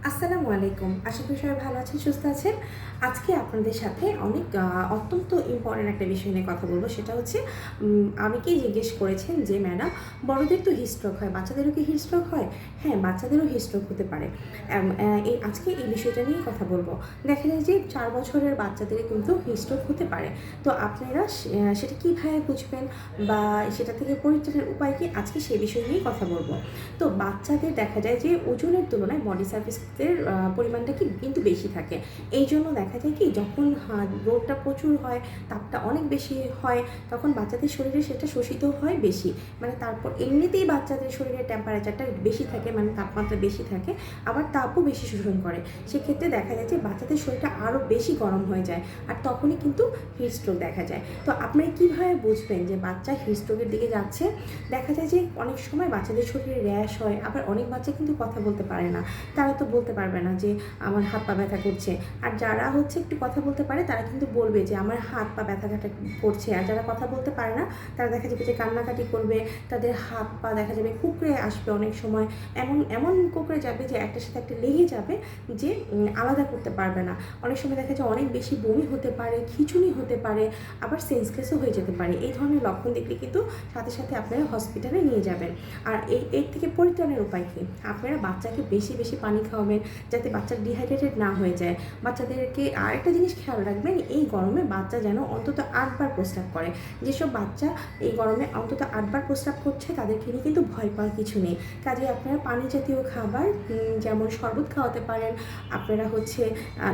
আসসালামু আলাইকুম। আশা করি সবাই ভালো আছেন, সুস্থ আছেন। আজকে আপনাদের সাথে অনেক অত্যন্ত ইম্পর্টেন্ট একটা বিষয় নিয়ে কথা বলব। সেটা হচ্ছে অনেকেই জিজ্ঞেস করেছেন যে ম্যাডাম, বড়দের তো হিট স্ট্রোক হয়, বাচ্চাদেরও কি হিট স্ট্রোক হয়? হ্যাঁ, বাচ্চাদেরও হিট স্ট্রোক হতে পারে। আজকে এই বিষয়টা নিয়েই কথা বলব। দেখা যায় যে 4 বছরের বাচ্চাদের কিন্তু হিট স্ট্রোক হতে পারে। তো আপনারা সেটা কীভাবে বুঝবেন বা সেটা থেকে পরিত্রাণের উপায় কি, আজকে সেই বিষয় নিয়েই কথা বলব। তো বাচ্চাদের দেখা যায় যে ওজনের তুলনায় বডি সারফেসের পরিমাণটা কিন্তু বেশি থাকে। এই জন্য দেখা যায় কি, যখন রোদটা প্রচুর হয়, তাপটা অনেক বেশি হয়, তখন বাচ্চাদের শরীরে সেটা শোষিত হয় বেশি। মানে তারপর এমনিতেই বাচ্চাদের শরীরের টেম্পারেচারটা বেশি থাকে, মানে তাপমাত্রা বেশি থাকে, আবার তাপও বেশি শোষণ করে। সেক্ষেত্রে দেখা যায় যে বাচ্চাদের শরীরটা আরও বেশি গরম হয়ে যায়, আর তখনই কিন্তু হিট স্ট্রোক দেখা যায়। তো আপনারা কীভাবে বুঝবেন যে বাচ্চা হিট স্ট্রোকের দিকে যাচ্ছে? দেখা যায় যে অনেক সময় বাচ্চাদের শরীরে র্যাশ হয়, আবার অনেক বাচ্চা কিন্তু কথা বলতে পারে না। তারা তো বলতে পারবে না যে আমার হাত পা ব্যথা করছে। আর যারা একটু কথা বলতে পারে তারা কিন্তু বলবে যে আমার হাত পা ব্যথা করছে। আর যারা কথা বলতে পারে না তারা দেখা যাবে যে কান্নাকাটি করবে, তাদের হাত পা দেখা যাবে কুঁকড়ে আসবে, অনেক সময় এমন এমন কুঁকড়ে যাবে যে একটার সাথে একটা লেগে যাবে, যে আলাদা করতে পারবে না। অনেক সময় দেখা যায় অনেক বেশি বমি হতে পারে, খিঁচুনি হতে পারে, আবার সেন্সলেসও হয়ে যেতে পারে। এই ধরনের লক্ষণ দেখলে কিন্তু সাথে সাথে আপনারা হসপিটালে নিয়ে যাবেন। আর এর থেকে পরিত্রাণের উপায় কী? আপনারা বাচ্চাকে বেশি বেশি পানি খাওয়াবেন, যাতে বাচ্চা ডিহাইড্রেটেড না হয়ে যায়। বাচ্চাদেরকে আরেকটা জিনিস খেয়াল রাখবেন, এই গরমে বাচ্চা যেন অন্তত 8 বার প্রস্রাব করে। যেসব বাচ্চা এই গরমে অন্তত 8 বার প্রস্রাব করছে, তাদেরকে নিয়ে কিন্তু ভয় পাওয়ার কিছু নেই। কাজে আপনারা পানি জাতীয় খাবার, যেমন শরবত খাওয়াতে পারেন, আপনারা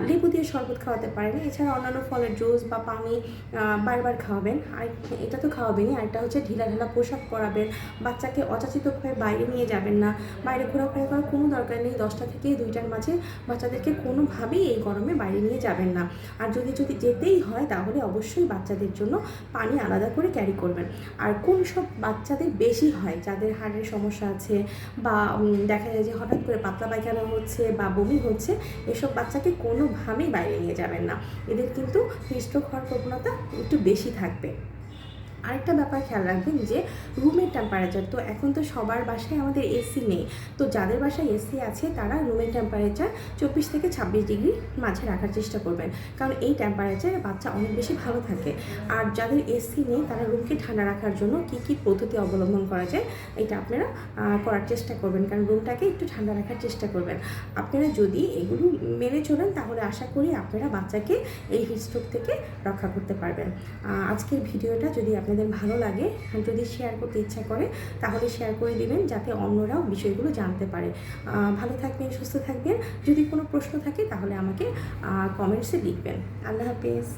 লেবু দিয়ে শরবত খাওয়াতে পারেন। এছাড়া অন্যান্য ফলের জুস বা পানি বারবার খাওয়াবেন। আর এটা তো খাওয়াবেনই, আরেকটা ঢিলা ঢালা পোশাক পরাবেন। বাচ্চাকে অযাচিতভাবে বাইরে নিয়ে যাবেন না, বাইরে ঘোরাফেরা করার কোনো দরকার নেই। 10টা থেকে 2টার মাঝে বাচ্চাদেরকে কোনোভাবেই এই গরমে বাইরে নিয়ে যাবেন না। আর যদি যেতেই হয়, তাহলে অবশ্যই বাচ্চাদের জন্য পানি আলাদা করে ক্যারি করবেন। আর কোন সব বাচ্চাদের বেশি হয়, যাদের হাড়ের সমস্যা আছে, বা দেখা যায় যে হঠাৎ করে পাতলা পায়খানা হচ্ছে বা বমি হচ্ছে, এসব বাচ্চাকে কোনোভাবেই বাইরে নিয়ে যাবেন না। এদের কিন্তু হিট স্ট্রোক হওয়ার প্রবণতা একটু বেশি থাকবে। আরেকটা ব্যাপার খেয়াল রাখবেন যে রুমের টেম্পারেচার, তো এখন তো সবার বাসায় আমাদের এসি নেই। তো যাদের বাসায় এসি আছে তারা রুমের টেম্পারেচার 24 থেকে 26 ডিগ্রি মাঝে রাখার চেষ্টা করবেন, কারণ এই টেম্পারেচারে বাচ্চা অনেক বেশি ভালো থাকে। আর যাদের এসি নেই, তারা রুমকে ঠান্ডা রাখার জন্য কী কী পদ্ধতি অবলম্বন করা যায়, এটা আপনারা করার চেষ্টা করবেন, কারণ রুমটাকে একটু ঠান্ডা রাখার চেষ্টা করবেন। আপনারা যদি এগুলো মেনে চলেন, তাহলে আশা করি আপনারা বাচ্চাকে এই হিট স্ট্রোক থেকে রক্ষা করতে পারবেন। আজকের ভিডিওটা যদি আপনাদের ভালো লাগে, যদি শেয়ার করতে ইচ্ছা করে, তাহলে শেয়ার করে দিবেন, যাতে অন্যরাও বিষয়গুলো জানতে পারে। ভালো থাকবেন, সুস্থ থাকবেন। যদি কোনো প্রশ্ন থাকে তাহলে আমাকে কমেন্টসে লিখবেন। আল্লাহ হাফেজ।